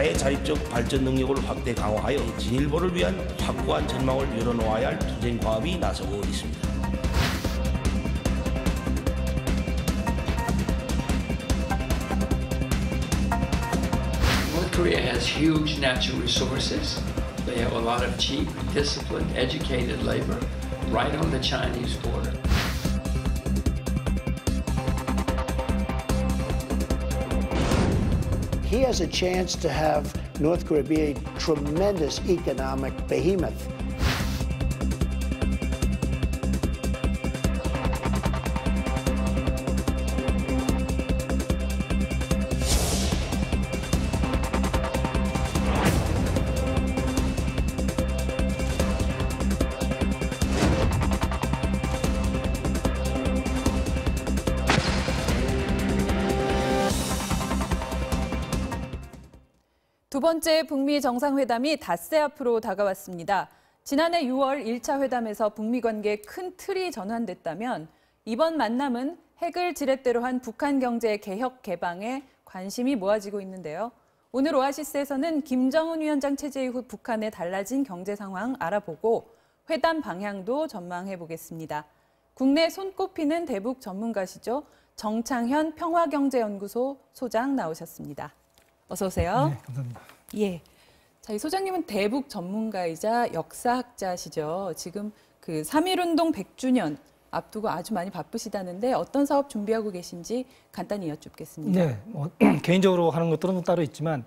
나라의 자립적 발전 능력을 확대 강화하여 진일보를 위한 확고한 전망을 열어놓아야 할 투쟁 과업이 나서고 있습니다. North Korea has huge natural resources. They have a lot of cheap, disciplined, educated labor right on the Chinese border. He has a chance to have North Korea be a tremendous economic behemoth. 두 번째 북미 정상회담이 닷새 앞으로 다가왔습니다. 지난해 6월 1차 회담에서 북미 관계에 큰 틀이 전환됐다면 이번 만남은 핵을 지렛대로 한 북한 경제 개혁 개방에 관심이 모아지고 있는데요. 오늘 오아시스에서는 김정은 위원장 체제 이후 북한의 달라진 경제 상황 알아보고 회담 방향도 전망해 보겠습니다. 국내 손꼽히는 대북 전문가시죠. 정창현 평화경제연구소 소장 나오셨습니다. 어서 오세요. 네, 감사합니다. 예. 자, 이 소장님은 대북 전문가이자 역사학자시죠. 지금 그 3.1운동 100주년 앞두고 아주 많이 바쁘시다는데 어떤 사업 준비하고 계신지 간단히 여쭙겠습니다. 네, 개인적으로 하는 것들은 따로 있지만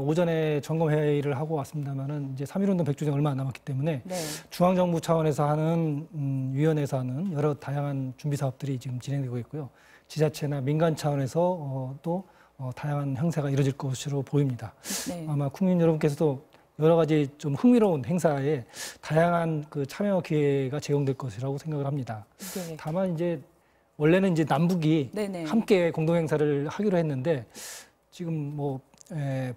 오전에 점검 회의를 하고 왔습니다만은 이제 3.1운동 100주년 얼마 안 남았기 때문에 네. 중앙정부 차원에서 하는 위원회에서 하는 여러 다양한 준비 사업들이 지금 진행되고 있고요. 지자체나 민간 차원에서 또 다양한 행사가 이뤄질 것으로 보입니다. 네. 아마 국민 여러분께서도 여러 가지 좀 흥미로운 행사에 다양한 그 참여 기회가 제공될 것이라고 생각을 합니다. 네. 다만 이제 원래는 이제 남북이 네네. 함께 공동 행사를 하기로 했는데 지금 뭐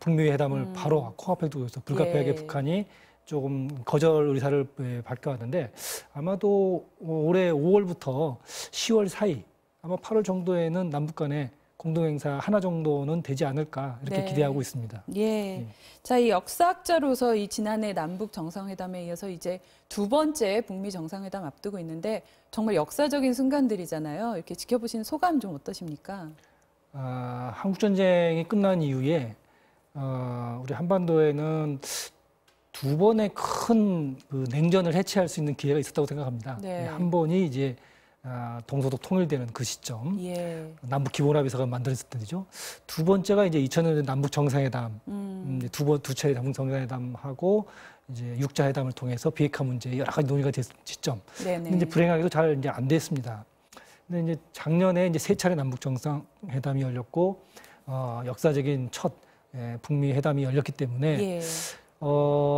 북미 회담을 바로 코앞에 두고 있어 불가피하게 예. 북한이 조금 거절 의사를 밝혀왔는데 아마도 올해 5월부터 10월 사이 아마 8월 정도에는 남북 간에 공동행사 하나 정도는 되지 않을까 이렇게 네. 기대하고 있습니다. 예. 자, 이 역사학자로서 이 지난해 남북 정상회담에 이어서 이제 두 번째 북미 정상회담 앞두고 있는데 정말 역사적인 순간들이잖아요. 이렇게 지켜보신 소감 좀 어떠십니까? 한국 전쟁이 끝난 이후에 우리 한반도에는 두 번의 큰 그 냉전을 해체할 수 있는 기회가 있었다고 생각합니다. 네. 한 번이 이제 동서독 통일되는 그 시점, 예. 남북 기본합의서가 만들어졌을 때죠. 두 번째가 이제 2000년대 남북 정상회담, 두 차례 남북 정상회담하고 이제 육자회담을 통해서 비핵화 문제 여러 가지 논의가 됐을 시점. 네네. 근데 이제 불행하게도 잘 이제 안 됐습니다. 근데 이제 작년에 이제 세 차례 남북 정상회담이 열렸고 역사적인 첫 북미 회담이 열렸기 때문에 예.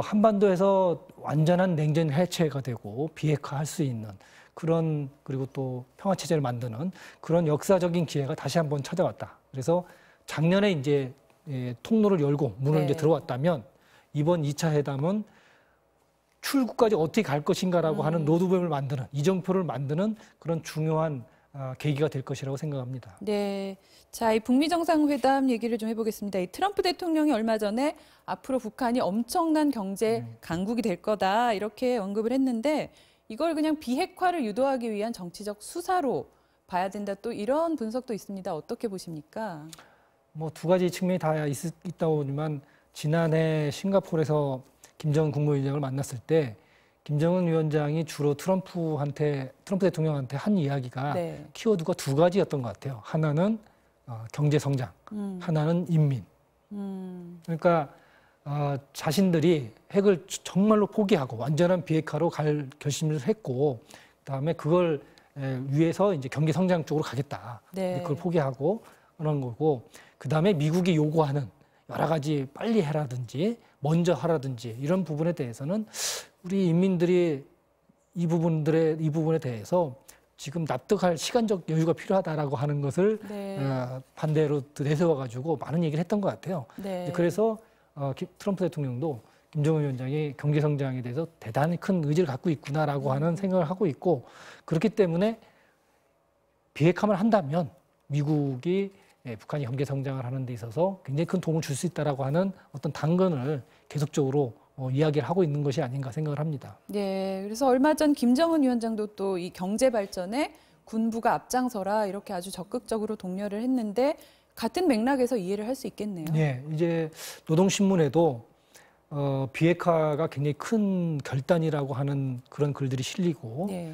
한반도에서 완전한 냉전 해체가 되고 비핵화할 수 있는 그런 그리고 또 평화 체제를 만드는 그런 역사적인 기회가 다시 한번 찾아왔다. 그래서 작년에 이제 통로를 열고 문을 네. 이제 들어왔다면 이번 2차 회담은 출구까지 어떻게 갈 것인가라고 하는 로드맵을 만드는 이정표를 만드는 그런 중요한 계기가 될 것이라고 생각합니다. 네. 자, 이 북미 정상회담 얘기를 좀 해보겠습니다. 이 트럼프 대통령이 얼마 전에 앞으로 북한이 엄청난 경제 강국이 될 거다 이렇게 언급을 했는데 이걸 그냥 비핵화를 유도하기 위한 정치적 수사로 봐야 된다. 또 이런 분석도 있습니다. 어떻게 보십니까? 뭐 두 가지 측면이 다 있다고 보지만 지난해 싱가포르에서 김정은 국무위원장을 만났을 때 김정은 위원장이 주로 트럼프 대통령한테 한 이야기가 네. 키워드가 두 가지였던 것 같아요. 하나는 경제 성장, 하나는 인민. 그러니까 자신들이 핵을 정말로 포기하고 완전한 비핵화로 갈 결심을 했고, 그다음에 그걸 위해서 이제 경제 성장 쪽으로 가겠다. 네. 그걸 포기하고 그런 거고, 그다음에 미국이 요구하는 여러 가지 빨리 해라든지 먼저 하라든지 이런 부분에 대해서는 우리 인민들이 이 부분에 대해서 지금 납득할 시간적 여유가 필요하다라고 하는 것을 네. 반대로 내세워가지고 많은 얘기를 했던 것 같아요. 네. 그래서 트럼프 대통령도 김정은 위원장이 경제 성장에 대해서 대단히 큰 의지를 갖고 있구나라고 하는 생각을 하고 있고, 그렇기 때문에 비핵화만 한다면 미국이 북한이 경제 성장을 하는 데 있어서 굉장히 큰 도움을 줄 수 있다라고 하는 어떤 당근을 계속적으로 이야기를 하고 있는 것이 아닌가 생각을 합니다. 네, 그래서 얼마 전 김정은 위원장도 또 이 경제 발전에 군부가 앞장서라 이렇게 아주 적극적으로 독려를 했는데 같은 맥락에서 이해를 할 수 있겠네요. 네, 이제 노동신문에도 비핵화가 굉장히 큰 결단이라고 하는 그런 글들이 실리고 네.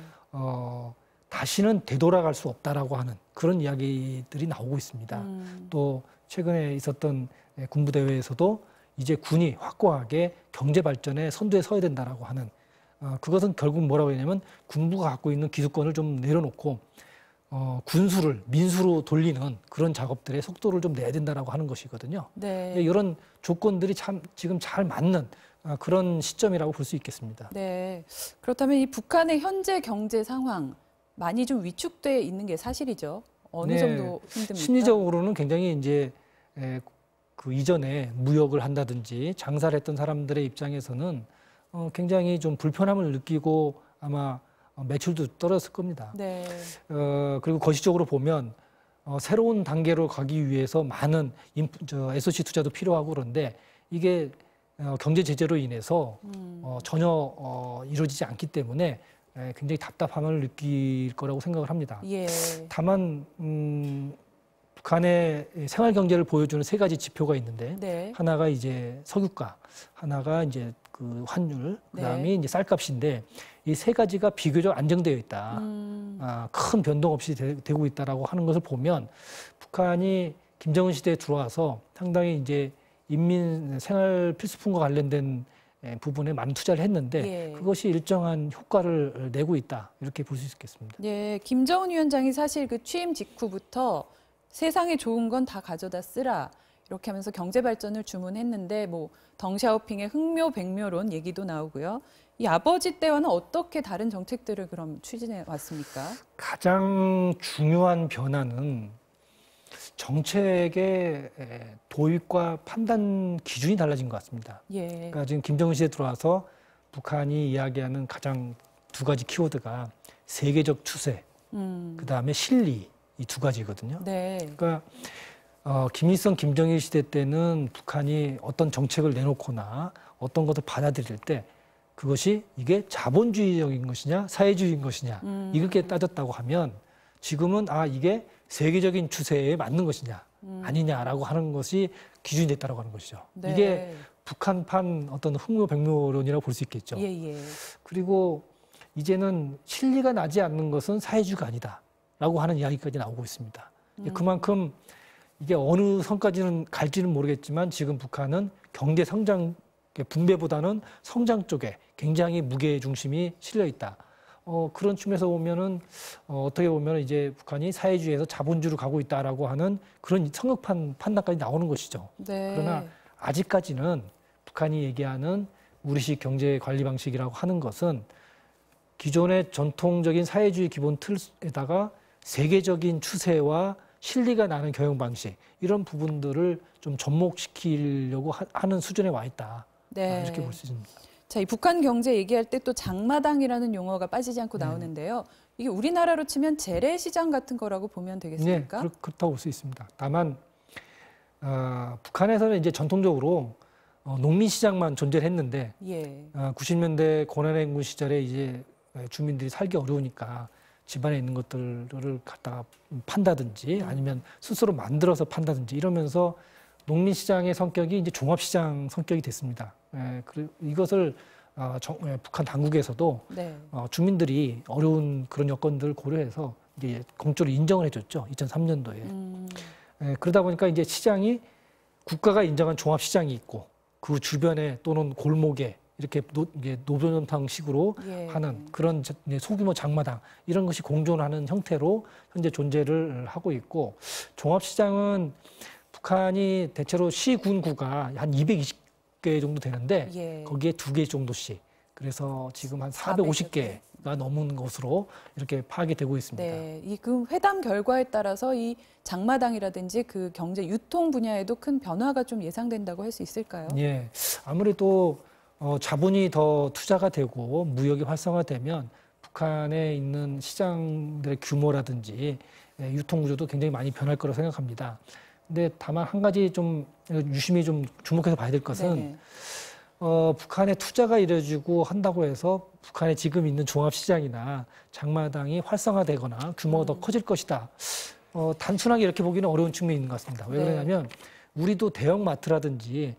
다시는 되돌아갈 수 없다라고 하는 그런 이야기들이 나오고 있습니다. 또 최근에 있었던 군부대회에서도 이제 군이 확고하게 경제 발전에 선두에 서야 된다라고 하는 그것은 결국 뭐라고 했냐면 군부가 갖고 있는 기득권을 좀 내려놓고 군수를 민수로 돌리는 그런 작업들의 속도를 좀 내야 된다라고 하는 것이거든요. 네. 이런 조건들이 참 지금 잘 맞는 그런 시점이라고 볼 수 있겠습니다. 네. 그렇다면 이 북한의 현재 경제 상황 많이 좀 위축돼 있는 게 사실이죠. 어느 네. 정도 힘듭니까? 심리적으로는 굉장히 이제 그 이전에 무역을 한다든지 장사를 했던 사람들의 입장에서는 굉장히 좀 불편함을 느끼고 아마 매출도 떨어졌을 겁니다. 네. 그리고 거시적으로 보면 새로운 단계로 가기 위해서 많은 SOC 투자도 필요하고 그런데 이게 경제 제재로 인해서 전혀 이루어지지 않기 때문에 굉장히 답답함을 느낄 거라고 생각을 합니다. 예. 다만 북한의 생활 경제를 보여주는 세 가지 지표가 있는데 네. 하나가 이제 석유가, 하나가 이제 그 환율, 그다음에 네. 이제 쌀값인데 이 세 가지가 비교적 안정되어 있다. 큰 변동 없이 되고 있다라고 하는 것을 보면 북한이 김정은 시대에 들어와서 상당히 이제 인민 생활 필수품과 관련된 부분에 많은 투자를 했는데 예. 그것이 일정한 효과를 내고 있다. 이렇게 볼 수 있겠습니다. 예, 김정은 위원장이 사실 그 취임 직후부터 세상에 좋은 건 다 가져다 쓰라. 이렇게 하면서 경제 발전을 주문했는데 뭐 덩샤오핑의 흥묘백묘론 얘기도 나오고요. 이 아버지 때와는 어떻게 다른 정책들을 그럼 추진해 왔습니까? 가장 중요한 변화는 정책의 도입과 판단 기준이 달라진 것 같습니다. 예. 그러니까 지금 김정은 시대에 들어와서 북한이 이야기하는 가장 두 가지 키워드가 세계적 추세, 그다음에 실리 이 두 가지거든요. 네. 그러니까 김일성, 김정일 시대 때는 북한이 어떤 정책을 내놓거나 어떤 것을 받아들일 때 그것이 이게 자본주의적인 것이냐 사회주의인 것이냐 이렇게 따졌다고 하면 지금은 이게 세계적인 추세에 맞는 것이냐 아니냐라고 하는 것이 기준이 됐다고 하는 것이죠. 네. 이게 북한판 어떤 흥묘백묘론이라고 볼 수 있겠죠. 예, 예. 그리고 이제는 실리가 나지 않는 것은 사회주의가 아니다라고 하는 이야기까지 나오고 있습니다. 그만큼 이게 어느 선까지는 갈지는 모르겠지만 지금 북한은 경제 성장 분배보다는 성장 쪽에 굉장히 무게 중심이 실려 있다. 그런 측면에서 보면은 어떻게 보면 이제 북한이 사회주의에서 자본주의로 가고 있다라고 하는 그런 성급한 판단까지 나오는 것이죠. 네. 그러나 아직까지는 북한이 얘기하는 우리식 경제 관리 방식이라고 하는 것은 기존의 전통적인 사회주의 기본 틀에다가 세계적인 추세와 실리가 나는 경영 방식 이런 부분들을 좀 접목시키려고 하는 수준에 와 있다. 네. 이렇게 볼 수 있습니다. 자, 이 북한 경제 얘기할 때 또 장마당이라는 용어가 빠지지 않고 나오는데요. 이게 우리나라로 치면 재래시장 같은 거라고 보면 되겠습니까? 네, 그렇다고 볼 수 있습니다. 다만 북한에서는 이제 전통적으로 농민시장만 존재를 했는데 예. 90년대 고난행군 시절에 이제 주민들이 살기 어려우니까 집안에 있는 것들을 갖다가 판다든지 아니면 스스로 만들어서 판다든지 이러면서 농민시장의 성격이 이제 종합시장 성격이 됐습니다. 이것을 북한 당국에서도 네. 주민들이 어려운 그런 여건들을 고려해서 이제 공적으로 인정을 해줬죠. 2003년도에. 그러다 보니까 이제 시장이 국가가 인정한 종합시장이 있고 그 주변에 또는 골목에 이렇게 노변탕식으로 예. 하는 그런 소규모 장마당 이런 것이 공존하는 형태로 현재 존재를 하고 있고 종합시장은 북한이 대체로 시군구가 한 220개 정도 되는데 예. 거기에 2개 정도씩 그래서 지금 한 450개가 넘은 것으로 이렇게 파악이 되고 있습니다. 네, 이 그 회담 결과에 따라서 이 장마당이라든지 그 경제 유통 분야에도 큰 변화가 좀 예상된다고 할 수 있을까요? 예, 아무래도 자본이 더 투자가 되고 무역이 활성화되면 북한에 있는 시장들의 규모라든지 유통 구조도 굉장히 많이 변할 거라고 생각합니다. 근데 다만 한 가지 좀 유심히 좀 주목해서 봐야 될 것은 북한에 투자가 이루어지고 한다고 해서 북한에 지금 있는 종합시장이나 장마당이 활성화되거나 규모가 더 커질 것이다. 단순하게 이렇게 보기는 어려운 측면이 있는 것 같습니다. 왜 그러냐면 우리도 대형마트라든지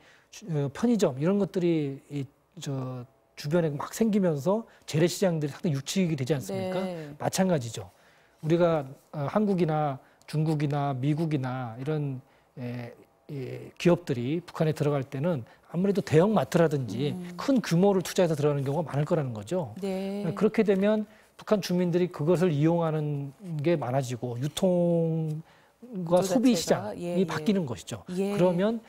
편의점 이런 것들이 주변에 막 생기면서 재래시장들이 상당히 육축이 되지 않습니까? 마찬가지죠. 우리가 한국이나 중국이나 미국이나 이런 기업들이 북한에 들어갈 때는 아무래도 대형마트라든지 큰 규모를 투자해서 들어가는 경우가 많을 거라는 거죠. 그렇게 되면 북한 주민들이 그것을 이용하는 게 많아지고 유통과 소비 시장이 바뀌는 것이죠. 그러면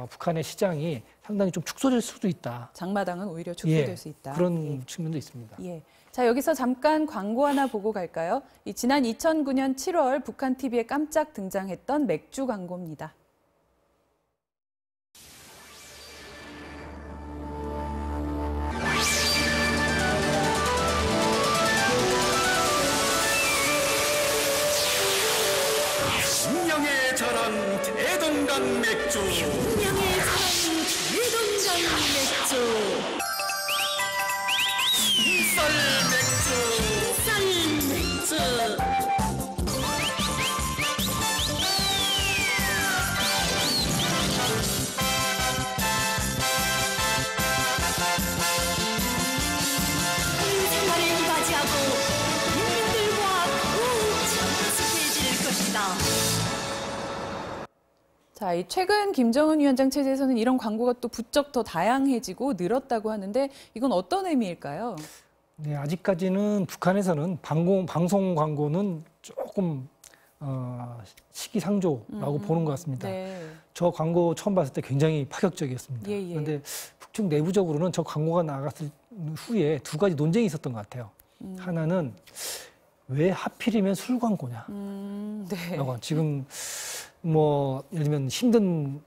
북한의 시장이 상당히 좀 축소될 수도 있다. 장마당은 오히려 축소될 수 있다. 그런 측면도 있습니다. 자, 여기서 잠깐 광고 하나 보고 갈까요? 지난 2009년 7월 북한 TV에 깜짝 등장했던 맥주 광고입니다. 신명의 자랑 대동강 맥주. 신명의 자랑 대동강 맥주. 쌀 맥주. 쌀 맥주. 생활을 이바지하고 국민들과 더욱 친숙해질 것이다. 자, 최근 김정은 위원장 체제에서는 이런 광고가 또 부쩍 더 다양해지고 늘었다고 하는데 이건 어떤 의미일까요? 네, 아직까지는 북한에서는 방송 광고는 조금 시기상조라고 보는 것 같습니다. 저 광고 처음 봤을 때 굉장히 파격적이었습니다. 그런데 북측 내부적으로는 저 광고가 나갔을 후에 두 가지 논쟁이 있었던 것 같아요. 하나는 왜 하필이면 술 광고냐. 지금 예를 들면 힘든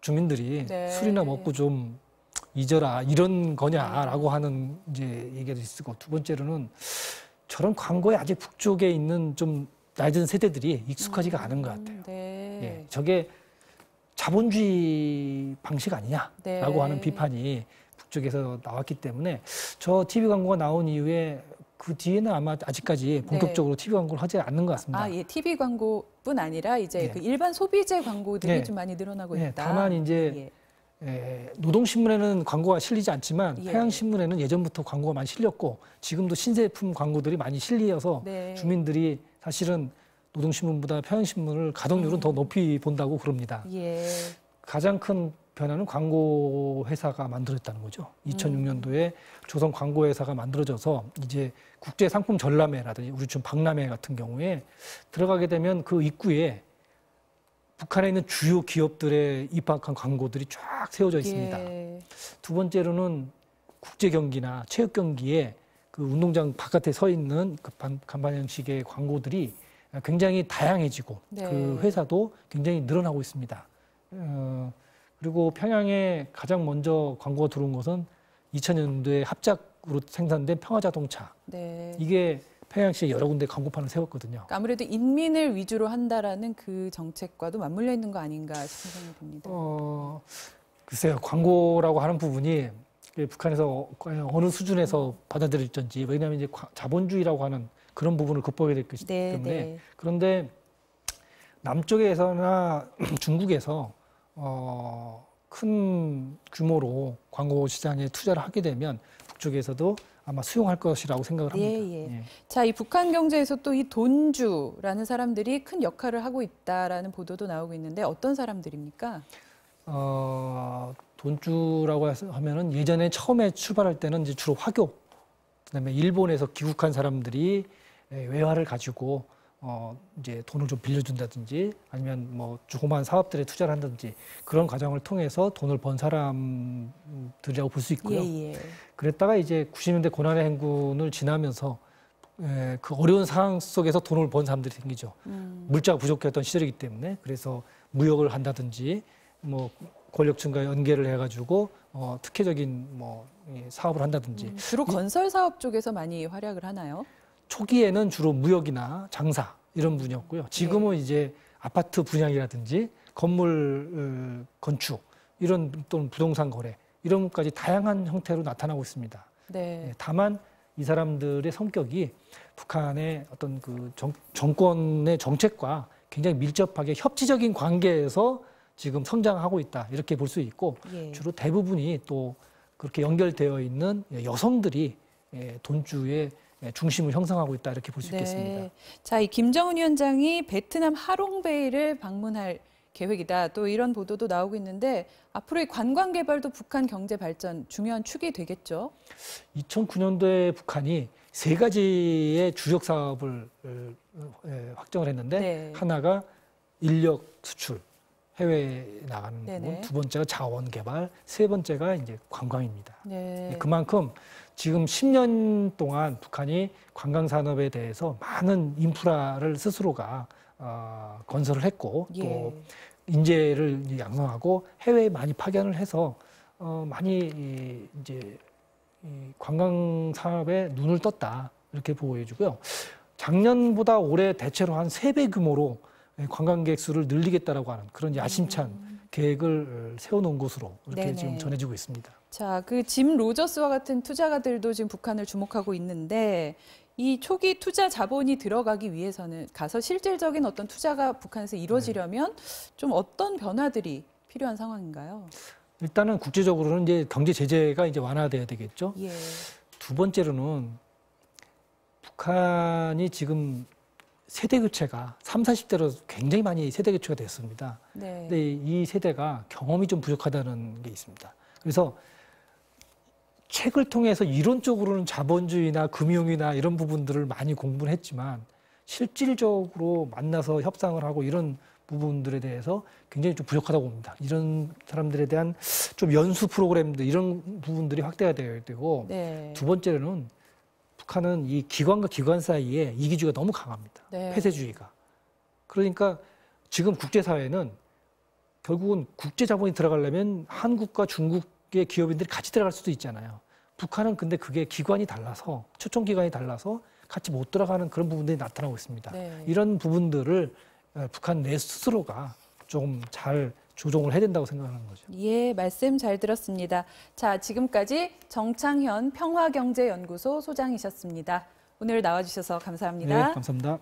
주민들이 술이나 먹고 좀 잊어라 이런 거냐라고 하는 이제 얘기가 있었고, 두 번째로는 저런 광고에 아직 북쪽에 있는 좀 낮은 세대들이 익숙하지가 않은 것 같아요. 저게 자본주의 방식 아니냐라고 하는 비판이 북쪽에서 나왔기 때문에 저 TV 광고가 나온 이후에 그 뒤에는 아마 아직까지 본격적으로 TV 광고를 하지 않는 것 같습니다. TV 광고뿐 아니라 이제 그 일반 소비재 광고들이 좀 많이 늘어나고 있다. 다만 이제 노동신문에는 광고가 실리지 않지만 평양신문에는 예전부터 광고가 많이 실렸고 지금도 신제품 광고들이 많이 실려서 주민들이 사실은 노동신문보다 평양신문을 가동률은 더 높이 본다고 그럽니다. 가장 큰 변화는 광고 회사가 만들어졌다는 거죠. 2006년도에 조선 광고 회사가 만들어져서 이제 국제 상품 전람회라든지 우리 지금 박람회 같은 경우에 들어가게 되면 그 입구에 북한에 있는 주요 기업들의 입학한 광고들이 쫙 세워져 있습니다. 두 번째로는 국제 경기나 체육 경기에 그 운동장 바깥에 서 있는 그 간판 형식의 광고들이 굉장히 다양해지고 그 회사도 굉장히 늘어나고 있습니다. 그리고 평양에 가장 먼저 광고가 들어온 것은 2000년도에 합작으로 생산된 평화자동차. 이게 평양시에 여러 군데 광고판을 세웠거든요. 그러니까 아무래도 인민을 위주로 한다라는 그 정책과도 맞물려 있는 거 아닌가 싶은 생각이 듭니다. 글쎄요. 광고라고 하는 부분이 북한에서 어느 수준에서 받아들일지, 왜냐하면 이제 자본주의라고 하는 그런 부분을 극복해야 될 것이기 때문에. 그런데 남쪽에서나 중국에서 큰 규모로 광고 시장에 투자를 하게 되면 북쪽에서도 아마 수용할 것이라고 생각을 합니다. 자, 이 북한 경제에서 또 이 돈주라는 사람들이 큰 역할을 하고 있다라는 보도도 나오고 있는데 어떤 사람들입니까? 돈주라고 하면은 예전에 처음에 출발할 때는 이제 주로 화교, 그다음에 일본에서 귀국한 사람들이 외화를 가지고 이제 돈을 좀 빌려준다든지 아니면 뭐 조그만 사업들에 투자를 한다든지 그런 과정을 통해서 돈을 번 사람들이라고 볼 수 있고요. 그랬다가 이제 90년대 고난의 행군을 지나면서 그 어려운 상황 속에서 돈을 번 사람들이 생기죠. 물자가 부족했던 시절이기 때문에. 그래서 무역을 한다든지 뭐 권력층과 연계를 해가지고 특혜적인 뭐 사업을 한다든지. 주로 건설 사업 쪽에서 많이 활약을 하나요? 초기에는 주로 무역이나 장사, 이런 분이었고요. 지금은 이제 아파트 분양이라든지 건물 건축 이런 또는 부동산 거래 이런 것까지 다양한 형태로 나타나고 있습니다. 네. 다만 이 사람들의 성격이 북한의 어떤 그 정권의 정책과 굉장히 밀접하게 협치적인 관계에서 지금 성장하고 있다 이렇게 볼 수 있고 예. 주로 대부분이 또 그렇게 연결되어 있는 여성들이 돈주의 중심을 형성하고 있다 이렇게 볼 수 있겠습니다. 자, 이 김정은 위원장이 베트남 하롱베이를 방문할 계획이다. 또 이런 보도도 나오고 있는데 앞으로의 관광 개발도 북한 경제 발전 중요한 축이 되겠죠. 2009년도에 북한이 3가지의 주력 사업을 확정을 했는데 네. 하나가 인력 수출, 해외에 나가는 네네. 부분, 두 번째가 자원 개발, 세 번째가 이제 관광입니다. 네. 그만큼 지금 10년 동안 북한이 관광 산업에 대해서 많은 인프라를 스스로가 건설을 했고 예. 또 인재를 양성하고 해외에 많이 파견을 해서 많이 이제 이 관광 산업에 눈을 떴다 이렇게 보여주고요. 작년보다 올해 대체로 한 3배 규모로 관광객 수를 늘리겠다라고 하는 그런 야심찬 계획을 세워놓은 것으로 이렇게 네네. 지금 전해지고 있습니다. 자, 그 짐 로저스와 같은 투자가들도 지금 북한을 주목하고 있는데 이 초기 투자 자본이 들어가기 위해서는 가서 실질적인 어떤 투자가 북한에서 이루어지려면 좀 어떤 변화들이 필요한 상황인가요? 일단은 국제적으로는 이제 경제 제재가 이제 완화돼야 되겠죠. 예. 두 번째로는 북한이 지금 세대 교체가 30, 40대로 굉장히 많이 세대 교체가 됐습니다. 네. 근데 이 세대가 경험이 좀 부족하다는 게 있습니다. 그래서 책을 통해서 이론적으로는 자본주의나 금융이나 이런 부분들을 많이 공부를 했지만 실질적으로 만나서 협상을 하고 이런 부분들에 대해서 굉장히 좀 부족하다고 봅니다. 이런 사람들에 대한 좀 연수 프로그램들 이런 부분들이 확대가 되어야 되고 네. 두 번째로는 북한은 이 기관과 기관 사이에 이기주의가 너무 강합니다. 네. 폐쇄주의가. 그러니까 지금 국제사회는 결국은 국제자본이 들어가려면 한국과 중국의 기업인들이 같이 들어갈 수도 있잖아요. 북한은 근데 그게 기관이 달라서 초청기관이 달라서 같이 못 들어가는 그런 부분들이 나타나고 있습니다. 네. 이런 부분들을 북한 내 스스로가 좀 잘 조정을 해야 된다고 생각하는 거죠. 예, 말씀 잘 들었습니다. 자, 지금까지 정창현 평화경제연구소 소장이셨습니다. 오늘 나와주셔서 감사합니다. 네, 감사합니다.